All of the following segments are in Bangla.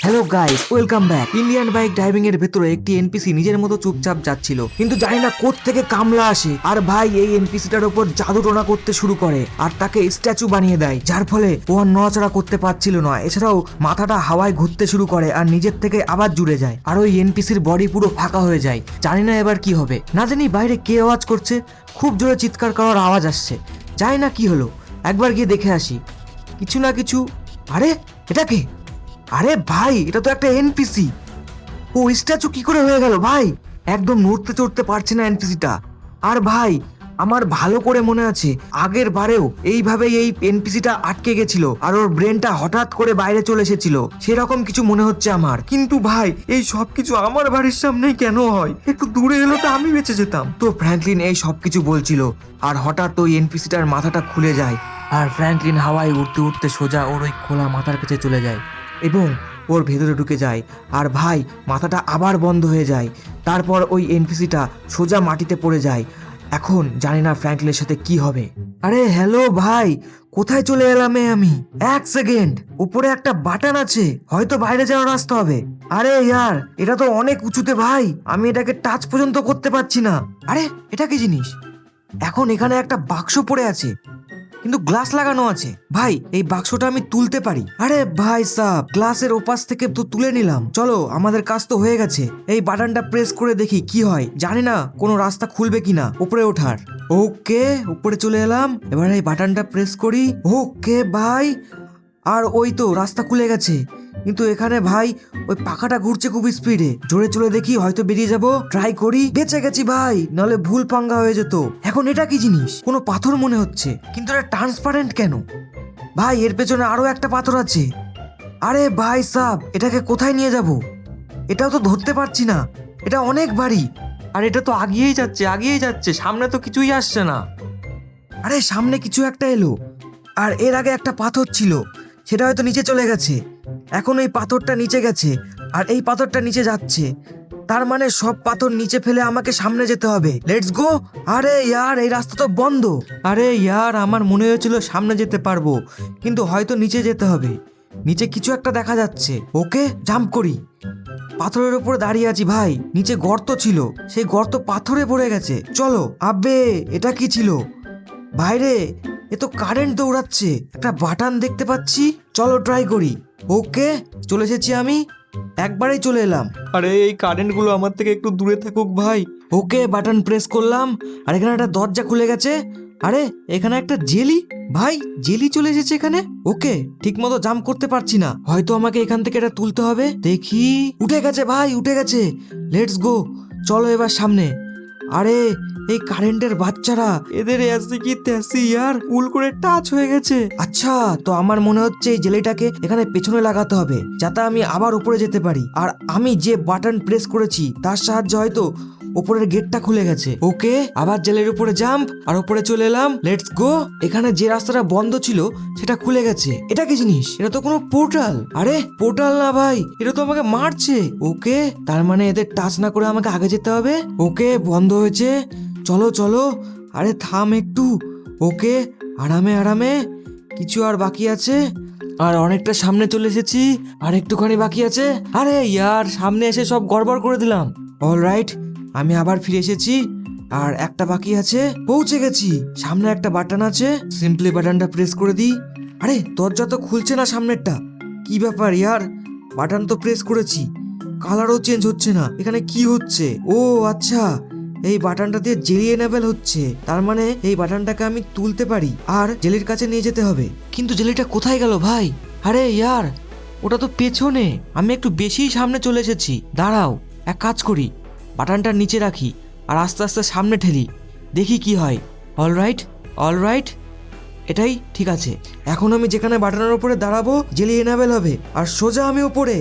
Hello guys, welcome back. Indian bike driving এর ভেতরে একটি এনপিসি নিজের মতো চুপচাপ যাচ্ছিল, কিন্তু জানি না কোত্থেকে কামলা আসে আর ভাই এই এনপিসিটার উপর জাদু টোনা করতে শুরু করে আর তাকে স্ট্যাচু বানিয়ে দেয়, যার ফলে ও আর নড়াচড়া করতে পারছিল না। এছাড়াও মাথাটা হাওয়ায় ঘুরতে শুরু করে আর নিজের থেকে আবার জুড়ে যায় আর ওই এনপিসির বডি পুরো ফাঁকা হয়ে যায়। জানি না এবার কি হবে। না জানি বাইরে কে আওয়াজ করছে, খুব জোরে চিৎকার করার আওয়াজ আসছে। জানি না কি হলো, একবার গিয়ে দেখে আসি। কিছু না কিছু। আরে এটা কে? আরে ভাই, এটা তো একটা এনপিসি। ও স্ট্যাচু কি করে হয়ে গেল ভাই? একদম নড়তে চড়তে পারছে না এনপিসিটা। আর ভাই, আমার ভালো করে মনে আছে আগের বারেও এইভাবেই এই এনপিসিটা আটকে গেছিল আর ওর ব্রেনটা হঠাৎ করে বাইরে চলে এসেছিল, সেরকম কিছু মনে হচ্ছে আমার। কিন্তু ভাই, এই সব কিছু আমার বাড়ির সামনেই কেন হয়? একটু দূরে এলো তো আমি বেঁচে যেতাম। তো ফ্র্যাঙ্কলিন এই সব কিছু বলছিল আর হঠাৎ ওই এনপিসিটার মাথাটা খুলে যায় আর ফ্র্যাঙ্কলিন হাওয়ায় উঠতে উঠতে সোজা ওর ওই খোলা মাথার কাছে চলে যায় এবং ওর ভেতরে ঢুকে যায়। আর ভাই, মাথাটা আবার বন্ধ হয়ে যায়। তারপর ওই এনপিসিটা সোজা মাটিতে পড়ে যায়। এখন জানি না ফ্র্যাঙ্কলিনের সাথে কি হবে। আরে হ্যালো ভাই, কোথায় চলে এলাম আমি? এক সেকেন্ড, উপরে একটা বাটন আছে, হয়তো বাইরে যাওয়ার রাস্তা হবে। আরে ইয়ার, এটা তো অনেক উঁচুতে ভাই, আমি এটাকে টাচ পর্যন্ত করতে পারছি না। আরে এটা কি জিনিস? এখন এখানে একটা বাক্স পড়ে আছে, কিন্তু গ্লাস লাগানো আছে। ভাই, এই বাক্সটা আমি তুলতে পারি। আরে ভাই সাব, গ্লাসের ওপাশ থেকে তো তুলে নিলাম। চলো, আমাদের কাজ তো হয়ে গেছে। এই বাটনটা প্রেস করে দেখি কি হয়। জানি না কোনো রাস্তা খুলবে কিনা উপরে ওঠার। ওকে, উপরে চলে এলাম। এবার এই বাটনটা প্রেস করি। ওকে ভাই, আর ওই তো রাস্তা খুলে গেছে। কিন্তু এখানে ভাই ওই পাখাটা ঘুরছে খুব স্পিডে। জোরে চলে দেখি, হয়তো বেরিয়ে যাব। ট্রাই করি। বেঁচে গেছি ভাই, নাহলে ভুল পাঙ্গা হয়ে যেত। এখন এটা কি জিনিস? কোনো পাথর মনে হচ্ছে, কিন্তু এটা ট্রান্সপারেন্ট কেন? ভাই, এর পেছনে আরো একটা পাথর আছে। আরে ভাই সাব, এটাকে কোথায় নিয়ে যাব? এটাও তো ধরতে পারছি না, এটা অনেক ভারী। আর এটা তো আগিয়েই যাচ্ছে আগিয়েই যাচ্ছে, সামনে তো কিছুই আসছে না। আরে সামনে কিছু একটা এলো, আর এর আগে একটা পাথর ছিল, সেটা হয়তো নিচে চলে গেছে। এখন এই পাথরটা নিচে গেছে আর এই পাথরটা নিচে যাচ্ছে, তার মানে সব পাথর নিচে ফেলে আমাকে সামনে যেতে হবে। Let's go. আরে ইয়ার, এই রাস্তা তো বন্ধ। আরে ইয়ার, আমার মনে হয়েছিল সামনে যেতে পারবো, কিন্তু হয়তো নিচে যেতে হবে। নিচে কিছু একটা দেখা যাচ্ছে। ওকে, জাম্প করি। পাথরের উপরে দাঁড়িয়ে আছি ভাই, নিচে গর্ত ছিল, সেই গর্ত পাথরে পড়ে গেছে। চলো। আবে, এটা কি ছিল? বাইরে এ তো কারেন্ট দৌড়াচ্ছে, একটা বাটন দেখতে পাচ্ছি। চলো ট্রাই করি। ওকে, চলে এসেছি আমি, একবারেই চলে এলাম। আরে এই কারেন্টগুলো আমার থেকে একটু দূরে থাকুক ভাই। ওকে, বাটন প্রেস করলাম আর এখানে একটা দরজা খুলে গেছে। আরে এখানে একটা জেলি, ভাই জেলি চলে এসেছে এখানে। ওকে, ঠিক মতো জাম্প করতে পারছি না, হয়তো আমাকে এখান থেকে এটা তুলতে হবে। দেখি, উঠে গেছে ভাই, উঠে গেছে। লেটস গো, চলো এবার সামনে। আরে এই কারেন্টের বাচ্চারা, এদের এসে কি তেসি ইয়ার, উল করে টাচ হয়ে গেছে। আচ্ছা, তো আমার মনে হচ্ছে এই জেলিটাকে এখানে পেছনে লাগাতে হবে, যাতে আমি আবার উপরে যেতে পারি। আর আমি যে বাটন প্রেস করেছি তার সাহায্যে হয়তো উপরের গেটটা খুলে গেছে। ওকে, আবার জেলের উপরে জাম্প আর উপরে চলে এলাম। Let's go. এখানে যে রাস্তাটা বন্ধ ছিল সেটা খুলে গেছে। এটা কি জিনিস? এটা তো কোনো পোর্টাল। আরে পোর্টাল না ভাই, এটা তো আমাকে মারছে। ওকে, তার মানে এদের টাচ না করে আমাকে আগে যেতে হবে। ওকে, বন্ধ হয়েছে। চলো চলো। আরে থাম একটু। ওকে, আরামে আরামে। কিছু আর বাকি আছে, আর অনেকটা সামনে চলে এসেছি, আর একটুখানি বাকি আছে। আরে ইয়ার, সামনে এসে সব গড়বড় করে দিলাম। অলরাইট, আমি আবার ফিরে এসেছি, আর একটা বাকি আছে। পৌঁছে গেছি। সামনে একটা বাটন আছে, সিম্পলি বাটনটা প্রেস করে দিই। আরে দরজা তো খুলছে না সামনেরটা, কি ব্যাপার ইয়ার? বাটন তো প্রেস করেছি, কালারও চেঞ্জ হচ্ছে না। এখানে কি হচ্ছে? ও আচ্ছা, এই বাটনটা দিয়ে জেলি এনেবেল হচ্ছে, তার মানে এই বাটনটাকে আমি তুলতে পারি আর জেলির কাছে নিয়ে যেতে হবে। কিন্তু জেলিটা কোথায় গেল ভাই? আরে ইয়ার, ওটা তো পেছনে। আমি একটু বেশিই সামনে চলে এসেছি। দাঁড়াও, এক কাজ করি, বাটনটা নিচে রাখি আর আস্তে আস্তে সামনে ঠেলি, দেখি কি হয়। অলরাইট অলরাইট, এটাই ঠিক আছে। এখন আমি যেখানে বাটনের উপরে দাঁড়াবো জেলি এনেবেল হবে আর সোজা আমি উপরে।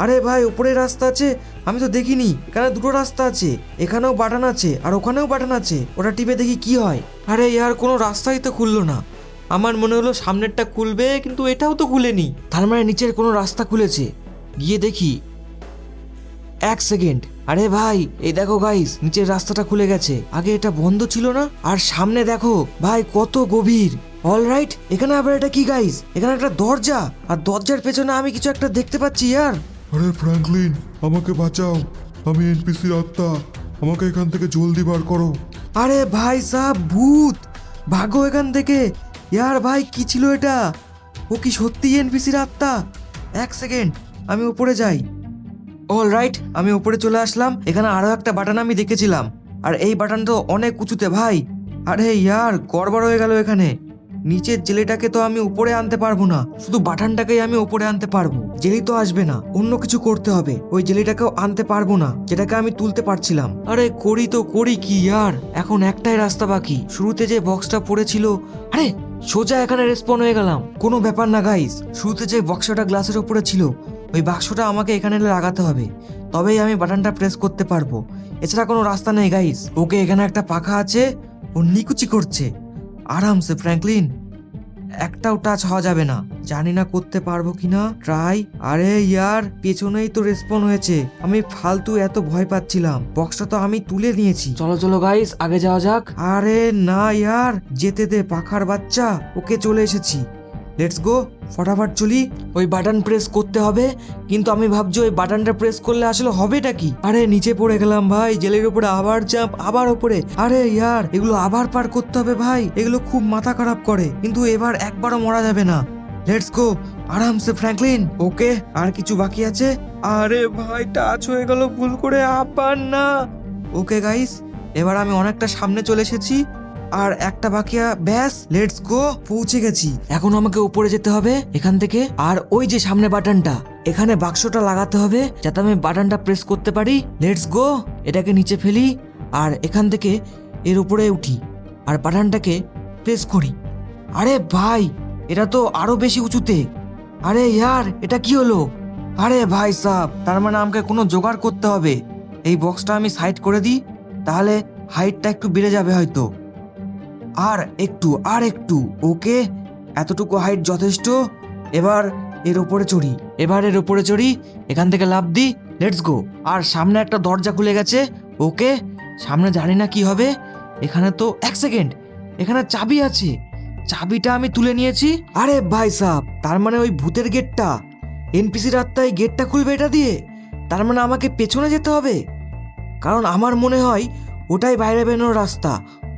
আরে ভাই, উপরে রাস্তা আছে, আমি তো দেখিনি। এখানে দুটো রাস্তা আছে, এখানেও বাটন আছে আর ওখানেও বাটন আছে। ওটা টিপে দেখি কি হয়। আরে ইয়ার, কোনো রাস্তাই তো খুললো না। আমার মনে হলো সামনেরটা খুলবে, কিন্তু এটাও তো খুলেনি। তার মানে নিচের কোনো রাস্তা খুলেছে, গিয়ে দেখি। এক সেকেন্ড। আরে ভাই, এই দেখো গাইস, নিচের রাস্তাটা খুলে গেছে। আগে এটা বন্ধ ছিল না। আর সামনে দেখো ভাই, কত গভীর। অলরাইট, এখানে আবার এটা কি গাইস? এখানে একটা দরজা, আর দরজার পেছনে আমি কিছু একটা দেখতে পাচ্ছি ইয়ার। আরে ফ্র্যাঙ্কলিন, আমাকে বাঁচাও, আমি এনপিসির আত্মা, আমাকে এখান থেকে জলদি বার করো। আরে ভাই সাব, ভূত! ভাগো এখান থেকে। ইয়ার ভাই, কি ছিল এটা? ও কি সত্যি এনপিসির আত্মা? এক সেকেন্ড, আমি উপরে যাই। অল রাইট, আমি উপরে চলে আসলাম। এখানে আরো একটা বাটন আমি দেখেছিলাম, আর এই বাটন তো অনেক উঁচুতে ভাই। আরে ইয়ার, গড়বড় হয়ে গেল এখানে। নিচের জেলিটাকে তো আমি উপরে আনতে পারবো না, শুধু বাটনটাকেই আমি উপরে আনতে পারবো। জেলি তো আসবে না, অন্য কিছু করতে হবে। ওই জেলিটাকেও আনতে পারবো না, যেটাকে আমি তুলতে পারছিলাম। আরে করি তো করি কি ইয়ার, এখন একটাই রাস্তা বাকি। শুরুতে যে বক্সটা পড়েছিল, আরে সোজা এখানে রেসপন হয়ে গেলাম। কোনো ব্যাপার না গাইস, শুরুতে যে বক্সটা গ্লাসের উপরে ছিল, ওই বাক্সটা আমাকে এখানে লাগাতে হবে, তবেই আমি বাটনটা প্রেস করতে পারবো। এছাড়া কোনো রাস্তা নেই গাইস। ওকে, এখানে একটা পাখা আছে, ও নিকুচি করছে আরামসে। ফ্র্যাঙ্কলিন, একটাও টাচ হওয়া যাবে না। জানি না করতে পারবো কিনা, ট্রাই। আরে ইয়ার, পেছনেই তো রেসপন হয়েছে। আমি ফালতু এত ভয় পাচ্ছিলাম। বক্সটা তো আমি তুলে নিয়েছি। চলো চলো গাইস, আগে যাওয়া যাক। আরে না ইয়ার, যেতে দে পাখার বাচ্চা। ওকে, চলে এসেছি, লেটস গো। ফটাফট চলি। ওই বাটন প্রেস করতে হবে, কিন্তু আমি ভাবছি ওই বাটনটা প্রেস করলে আসলে হবেটা কি? আরে নিচে পড়ে গেলাম ভাই, জেলের উপরে আবার জাম্প, আবার উপরে। আরে ইয়ার, এগুলো আবার পার করতে হবে ভাই, এগুলো খুব মাথা খারাপ করে। কিন্তু এবার একবারও মরা যাবে না। লেটস গো, আরামসে ফ্র্যাঙ্কলিন। ওকে, আর কিছু বাকি আছে। আরে ভাই, টাচ হয়ে গেল ভুল করে, আবার না। ওকে গাইস, এবার আমি অনেকটা সামনে চলে এসেছি, আর একটা বাকি। ব্যাস, লেটস গো, পৌঁছে গেছি। এখন আমাকে উপরে যেতে হবে এখান থেকে, আর ওই যে সামনে বাটনটা, এখানে বাক্সটা লাগাতে হবে যাতে আমি বাটনটা প্রেস করতে পারি। লেটস গো, এটাকে নিচে ফেলি, আর এখান থেকে এর উপরে উঠি, আর বাটনটাকে প্রেস করি। আরে ভাই, এটা তো আরো বেশি উঁচুতে। আরে ইয়ার, এটা কি হলো? আরে ভাই সাব, তার মানে আমাকে কোনো জোগাড় করতে হবে। এই বক্সটা আমি সাইড করে দিই, তাহলে হাইটটা একটু বেড়ে যাবে হয়তো। আর একটু, আর একটু। ওকে, এতটুকু হাইট যথেষ্ট। এবার এর উপরে চড়ি, এখান থেকে লাফ দিই। Let's go. আর সামনে একটা দরজা খুলে গেছে। ওকে, সামনে জানি না কি হবে। এখানে তো, এক সেকেন্ড, এখানে চাবি আছে। চাবিটা আমি তুলে নিয়েছি। আরে ভাই সাব, তার মানে ওই ভূতের গেটটা, এনপিসির আত্মায় গেটটা খুলবে এটা দিয়ে। তার মানে আমাকে পেছনে যেতে হবে, কারণ আমার মনে হয় ওটাই বাইরে বেরোনোর রাস্তা।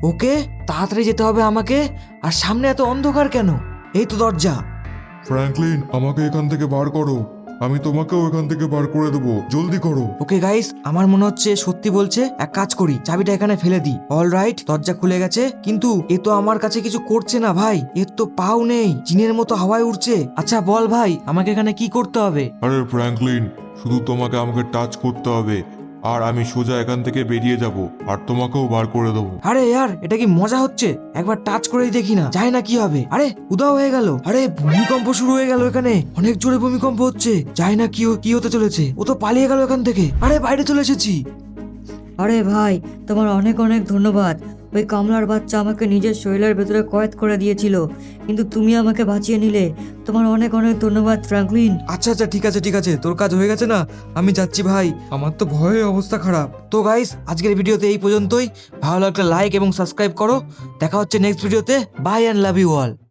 ওকে, তাড়াতাড়ি যেতে হবে আমাকে। আর সামনে এত অন্ধকার কেন? এই তো দরজা। ফ্র্যাঙ্কলিন, আমাকে এখান থেকে বার করো, আমি তোমাকেও এখান থেকে বার করে দেবো, জলদি করো। ওকে গাইস, আমার মনে হচ্ছে সত্যি বলছে। এক কাজ করি, চাবিটা এখানে ফেলে দিই। অল রাইট, দরজা খুলে গেছে, কিন্তু এ তো আমার কাছে কিছু করছে না ভাই। এর তো পাও নেই, জিনের মতো হাওয়ায় উড়ছে। আচ্ছা বল ভাই, আমাকে এখানে কি করতে হবে? আরে ফ্র্যাঙ্কলিন, শুধু তোমাকে আমাকে টাচ করতে হবে, আর আমি সোজা এখান থেকে বেরিয়ে যাব, আর তোমাকেও বার করে দেবো। আরে ইয়ার, এটা কি মজা হচ্ছে? একবার টাচ করেই দেখি না, জানি না কি হবে। আরে উধাও হয়ে গেল। আরে ভূমিকম্প শুরু হয়ে গেল এখানে, অনেক জোরে ভূমিকম্প হচ্ছে। জানি না কি হতে চলেছে। ও তো পালিয়ে গেল এখান থেকে। আরে বাইরে চলে এসেছি। আরে ভাই, তোমার অনেক অনেক ধন্যবাদ। ওই কামলার বাচ্চা আমাকে নিজের শরীরের ভেতরে কয়েদ করে দিয়েছিল, কিন্তু তুমি আমাকে বাঁচিয়ে নিলে। তোমার অনেক অনেক ধন্যবাদ ফ্র্যাঙ্কলিন। আচ্ছা আচ্ছা, ঠিক আছে ঠিক আছে, তোর কাজ হয়ে গেছে না, আমি যাচ্ছি ভাই। আমার তো ভয়ে অবস্থা খারাপ। তো গাইস, আজকের ভিডিওতে এই পর্যন্তই। ভালো লাগলে লাইক এবং সাবস্ক্রাইব করো। দেখা হচ্ছে নেক্সট ভিডিওতে। Bye and love you all.